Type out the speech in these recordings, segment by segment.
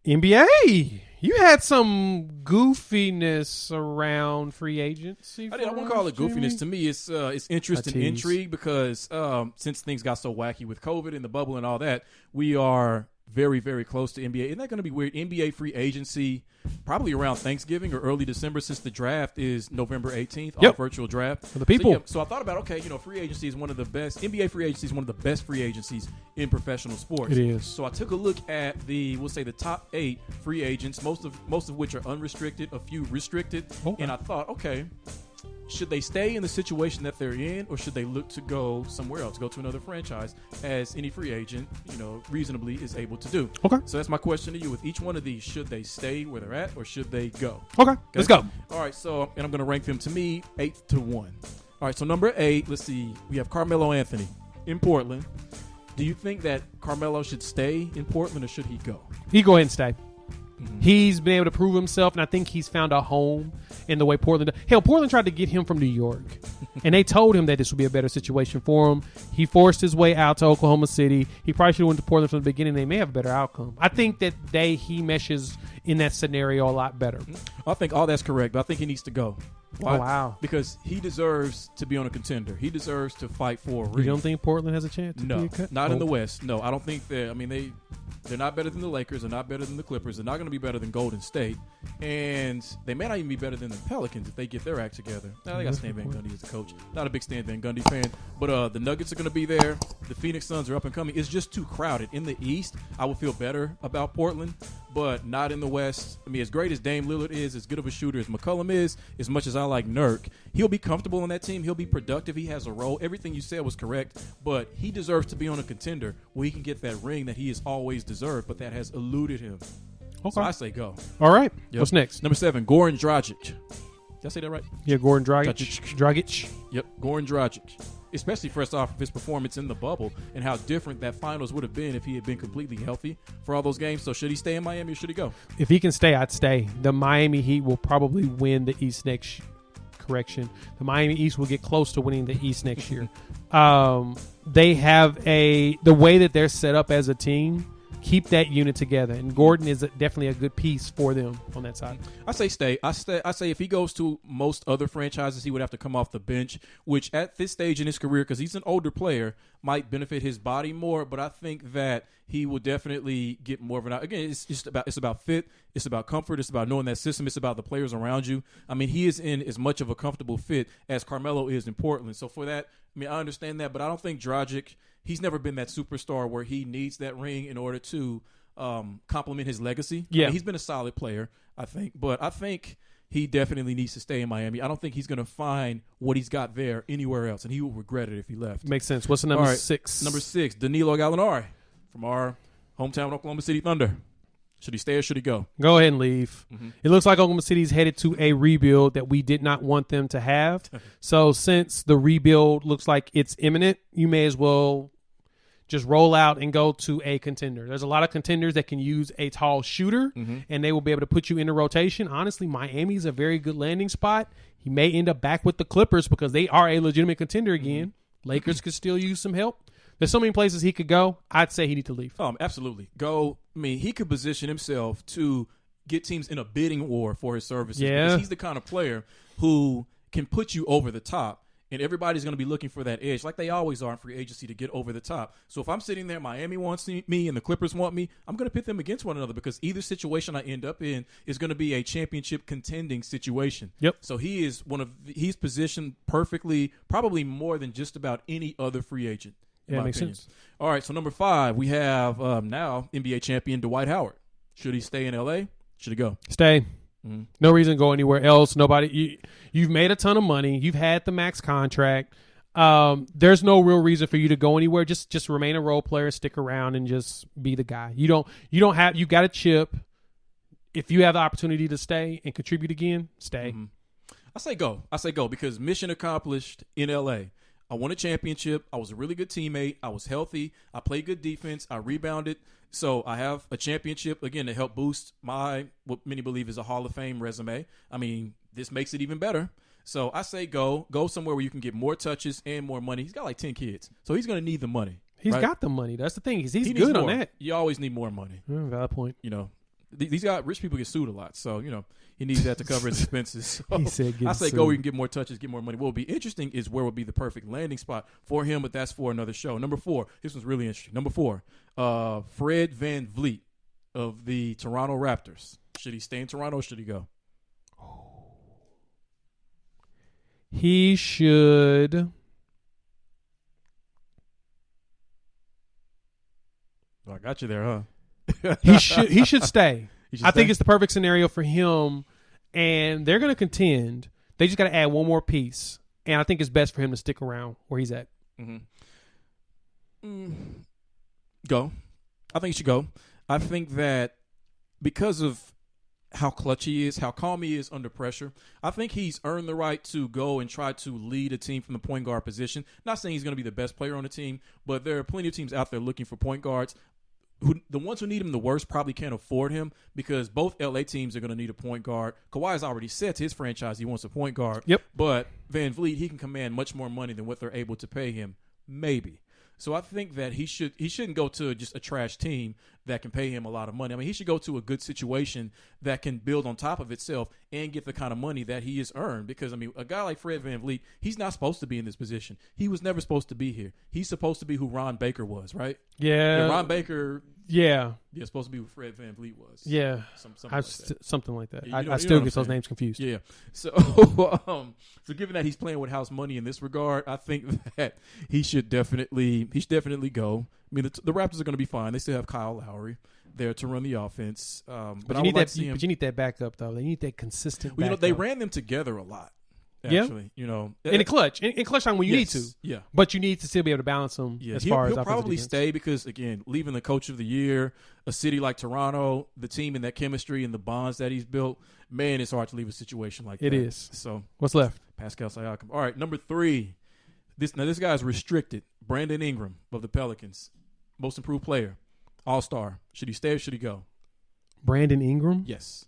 NBA. You had some goofiness around free agency. I won't call it goofiness. To me, it's interest and intrigue because since things got so wacky with COVID and the bubble and all that, we are very, very close to NBA. Isn't that going to be weird? NBA free agency probably around Thanksgiving or early December, since the draft is November 18th, our virtual draft. For the people. So I thought about, free agency is one of the best. NBA free agency is one of the best free agencies in professional sports. It is. So I took a look at the top 8 free agents, most of which are unrestricted, a few restricted. Okay. And I thought, should they stay in the situation that they're in, or should they look to go somewhere else, go to another franchise, as any free agent, reasonably is able to do? Okay. So that's my question to you. With each one of these, should they stay where they're at, or should they go? Okay. Let's go. All right. So, and I'm going to rank them to me 8 to 1. All right. So number 8, let's see. We have Carmelo Anthony in Portland. Do you think that Carmelo should stay in Portland, or should he go? He go ahead and stay. Mm-hmm. He's been able to prove himself, and I think he's found a home in the way Portland. Hell, Portland tried to get him from New York, and they told him that this would be a better situation for him. He forced his way out to Oklahoma City. He probably should have went to Portland from the beginning. They may have a better outcome. I think that he meshes in that scenario a lot better. I think all that's correct, but I think he needs to go. Why? Oh, wow. Because he deserves to be on a contender. He deserves to fight for a ring. You don't think Portland has a chance? No, not in the West. No, I don't think they're. I mean, they're not better than the Lakers. They're not better than the Clippers. They're not going to be better than Golden State. And they may not even be better than the Pelicans if they get their act together. Now, they got Stan Van Gundy as the coach. Not a big Stan Van Gundy fan. But the Nuggets are going to be there. The Phoenix Suns are up and coming. It's just too crowded. In the East, I would feel better about Portland, but not in the West. I mean, as great as Dame Lillard is, as good of a shooter as McCollum is, as much as I like Nurk, he'll be comfortable on that team. He'll be productive. He has a role. Everything you said was correct, but he deserves to be on a contender where he can get that ring that he has always deserved, but that has eluded him. Okay. So I say go. All right. Yep. What's next? Number 7, Goran Dragic. Did I say that right? Yeah, Goran Dragic. Yep, Goran Dragic. Especially first off his performance in the bubble and how different that finals would have been if he had been completely healthy for all those games. So should he stay in Miami, or should he go? If he can stay, I'd stay. The Miami Heat will probably win the East next correction. The Miami East will get close to winning the East next year. They have the way that they're set up as a team, keep that unit together, and Gordon is definitely a good piece for them on that side. I say stay. I say if he goes to most other franchises, he would have to come off the bench, which at this stage in his career, because he's an older player, might benefit his body more. But I think that he will definitely get more of an. Again, it's about fit. It's about comfort. It's about knowing that system. It's about the players around you. I mean, he is in as much of a comfortable fit as Carmelo is in Portland. So for that, I mean, I understand that, but I don't think Dragic. He's never been that superstar where he needs that ring in order to complement his legacy. Yeah. I mean, he's been a solid player, I think. But I think he definitely needs to stay in Miami. I don't think he's going to find what he's got there anywhere else, and he will regret it if he left. Makes sense. What's the number 6? Number 6, Danilo Gallinari from our hometown Oklahoma City Thunder. Should he stay or should he go? Go ahead and leave. Mm-hmm. It looks like Oklahoma City's headed to a rebuild that we did not want them to have. So since the rebuild looks like it's imminent, you may as well just roll out and go to a contender. There's a lot of contenders that can use a tall shooter, and they will be able to put you in a rotation. Honestly, Miami's a very good landing spot. He may end up back with the Clippers because they are a legitimate contender again. Lakers could still use some help. There's so many places he could go. I'd say he need to leave. Absolutely. Go. I mean, he could position himself to get teams in a bidding war for his services. Yeah. Because he's the kind of player who can put you over the top. And everybody's going to be looking for that edge, like they always are in free agency, to get over the top. So if I'm sitting there, Miami wants me and the Clippers want me, I'm going to pit them against one another because either situation I end up in is going to be a championship contending situation. Yep. So he's positioned perfectly, probably more than just about any other free agent. Yeah, makes sense. All right, so number 5, we have now NBA champion Dwight Howard. Should he stay in L.A.? Should he go? Stay. Mm-hmm. No reason to go anywhere else. You've made a ton of money. You've had the max contract. There's no real reason for you to go anywhere. Just remain a role player, stick around, and just be the guy. You got a chip. If you have the opportunity to stay and contribute again, stay. Mm-hmm. I say go because mission accomplished in L.A. I won a championship. I was a really good teammate. I was healthy. I played good defense. I rebounded. So I have a championship, again, to help boost my, what many believe is a Hall of Fame resume. I mean, this makes it even better. So I say go somewhere where you can get more touches and more money. He's got like 10 kids, so he's going to need the money. He's right? got the money. That's the thing. He's he good on more. that. You always need more money. Valid point. You know, These guys, rich people get sued a lot, so he needs that to cover his expenses. So He said, I say sued. go where you can get more touches, get more money. What would be interesting is where would be the perfect landing spot for him, but that's for another show. Number 4, this one's really interesting. Number 4, Fred VanVleet of the Toronto Raptors. Should he stay in Toronto or should he go? He should. Oh, I got you there, huh? He should stay. I think stay? it's the perfect scenario for him, and they're going to contend. They just got to add one more piece, and I think it's best for him to stick around where he's at. Go. I think he should go. I think that because of how clutch he is, how calm he is under pressure, I think he's earned the right to go and try to lead a team from the point guard position. Not saying he's going to be the best player on the team, but there are plenty of teams out there looking for point guards. The ones who need him the worst probably can't afford him because both LA teams are going to need a point guard. Kawhi has already said to his franchise he wants a point guard. Yep. But VanVleet, he can command much more money than what they're able to pay him. Maybe. So I think that he shouldn't go to just a trash team that can pay him a lot of money. I mean, he should go to a good situation that can build on top of itself and get the kind of money that he has earned. Because, I mean, a guy like Fred VanVleet, he's not supposed to be in this position. He was never supposed to be here. He's supposed to be who Ron Baker was, right? Yeah. Ron Baker. Yeah. Yeah, supposed to be who Fred VanVleet was. Yeah. Something like that. I You know still what get I'm those saying. names confused. Yeah. So, so given that he's playing with house money in this regard, I think that he should definitely go. I mean, the Raptors are going to be fine. They still have Kyle Lowry there to run the offense. But you need that. But you need that backup though. They need that consistent. Well, backup. they ran them together a lot. Actually, in the clutch, in clutch time when you need to. Yeah, but you need to still be able to balance them. Yeah, as far as he'll probably defense. stay because again, leaving the coach of the year, a city like Toronto, the team and that chemistry and the bonds that he's built, man, it's hard to leave a situation like that. It is. So what's left? Pascal Siakam. All right, number 3. This guy's restricted. Brandon Ingram of the Pelicans, most improved player, All-Star. Should he stay or should he go? Brandon Ingram. Yes.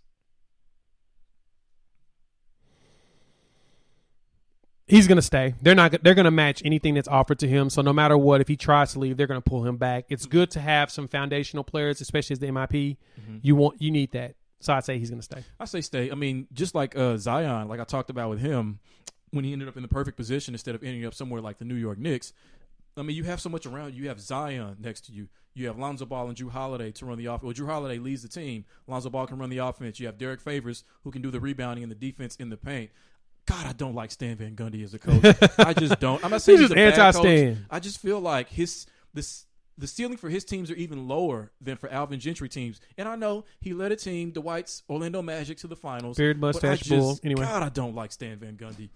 He's going to stay. They're going to match anything that's offered to him. So no matter what, if he tries to leave, they're going to pull him back. It's good to have some foundational players, especially as the MIP. You need that. So I'd say he's going to stay. I say stay. I mean, just like Zion, like I talked about with him, when he ended up in the perfect position instead of ending up somewhere like the New York Knicks. I mean, you have so much around you. You have Zion next to you. You have Lonzo Ball and Drew Holiday to run the offense. Well, Drew Holiday leads the team. Lonzo Ball can run the offense. You have Derek Favors who can do the rebounding and the defense in the paint. God, I don't like Stan Van Gundy as a coach. I just don't. I'm not saying he's a bad coach. I just feel like the ceiling for his teams are even lower than for Alvin Gentry teams. And I know he led a team, Dwight's Orlando Magic, to the finals. Beard, mustache, bull. Anyway, God, I don't like Stan Van Gundy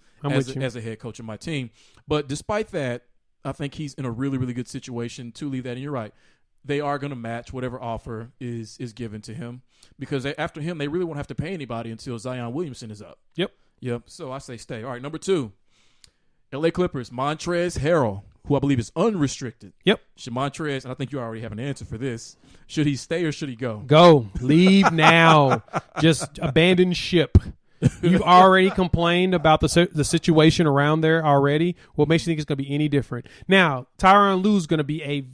as a head coach of my team. But despite that, I think he's in a really, really good situation to leave that. And you're right. They are going to match whatever offer is given to him because after him, they really won't have to pay anybody until Zion Williamson is up. Yep. So I say stay. All right, number 2, LA Clippers, Montrezl Harrell, who I believe is unrestricted. Yep. Should Montrezl, and I think you already have an answer for this, should he stay or should he go? Go. Leave now. Just abandon ship. You've already complained about the situation around there already. What makes you think it's going to be any different? Now, Tyronn Lue's going to be a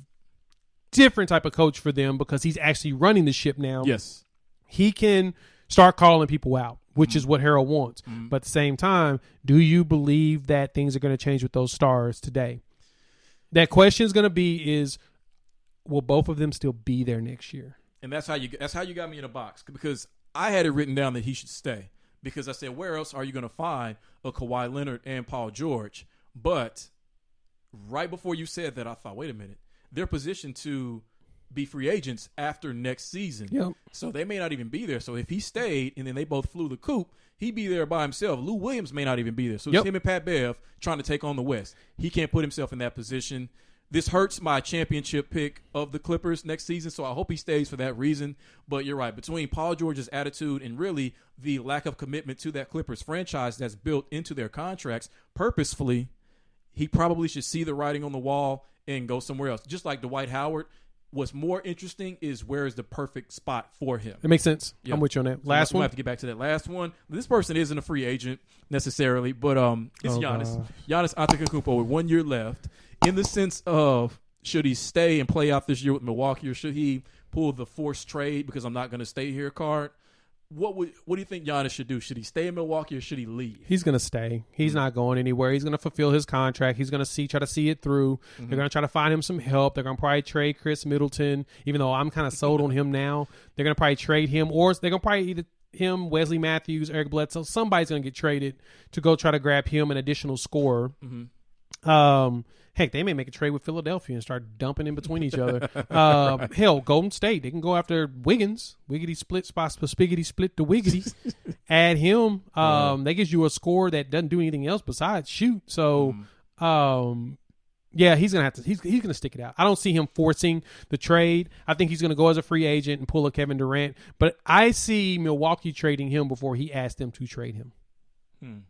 different type of coach for them because he's actually running the ship now. Yes. He can start calling people out, which is what Harold wants. But at the same time, do you believe that things are going to change with those stars today? That question is going to be will both of them still be there next year? And that's how you got me in a box because I had it written down that he should stay because I said, where else are you going to find a Kawhi Leonard and Paul George? But right before you said that, I thought, wait a minute. They're positioned to be free agents after next season. Yep. So they may not even be there. So if he stayed and then they both flew the coop, he'd be there by himself. Lou Williams may not even be there. So it's him and Pat Bev trying to take on the West. He can't put himself in that position. This hurts my championship pick of the Clippers next season, so I hope he stays for that reason. But you're right. Between Paul George's attitude and really the lack of commitment to that Clippers franchise that's built into their contracts purposefully, he probably should see the writing on the wall and go somewhere else. Just like Dwight Howard. What's more interesting is where is the perfect spot for him. It makes sense. Yep. I'm with you on that. Last one. We'll have to get back to that last one. This person isn't a free agent necessarily, but it's Giannis. Giannis Antetokounmpo with 1 year left. In the sense of should he stay and play out this year with Milwaukee, or should he pull the forced trade because I'm not going to stay here card? What do you think Giannis should do? Should he stay in Milwaukee or should he leave? He's going to stay. He's not going anywhere. He's going to fulfill his contract. He's going to try to see it through. They're going to try to find him some help. They're going to probably trade Chris Middleton, even though I'm kind of sold on him now. They're going to probably trade him, or they're going to probably either him, Wesley Matthews, Eric Bledsoe. Somebody's going to get traded to go try to grab him an additional scorer. Heck, they may make a trade with Philadelphia and start dumping in between each other. Hell, Golden State, they can go after Wiggins. Wiggity split spots for spiggity split the wiggity. Add him. That gives you a score that doesn't do anything else besides shoot. So, yeah, he's gonna have to. He's gonna stick it out. I don't see him forcing the trade. I think he's gonna go as a free agent and pull a Kevin Durant. But I see Milwaukee trading him before he asked them to trade him.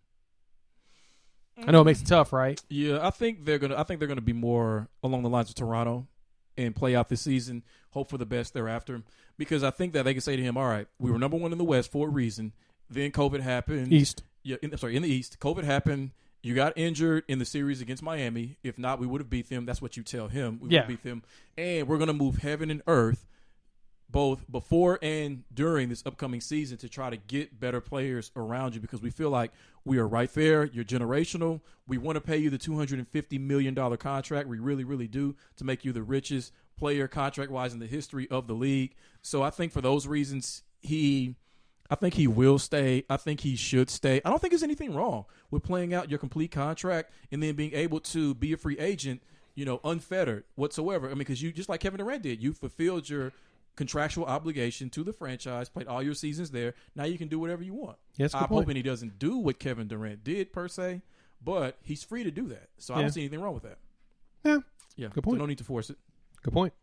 I know it makes it tough, right? Yeah, I think they're gonna be more along the lines of Toronto and play out this season, hope for the best thereafter. Because I think that they can say to him, all right, we were number one in the West for a reason. Then COVID happened. East. Yeah, in the East. COVID happened. You got injured in the series against Miami. If not, we would have beat them. That's what you tell him. We would have beat them. And we're gonna move heaven and earth both before and during this upcoming season to try to get better players around you, because we feel like we are right there. You're generational. We want to pay you the $250 million contract. We really, really do, to make you the richest player contract-wise in the history of the league. So I think for those reasons, I think he will stay. I think he should stay. I don't think there's anything wrong with playing out your complete contract and then being able to be a free agent, unfettered whatsoever. I mean, because you, just like Kevin Durant did, you fulfilled your contractual obligation to the franchise, played all your seasons there. Now you can do whatever you want. Yes, I'm hoping he doesn't do what Kevin Durant did per se, but he's free to do that. So I don't see anything wrong with that. Yeah. Good point. So no need to force it. Good point.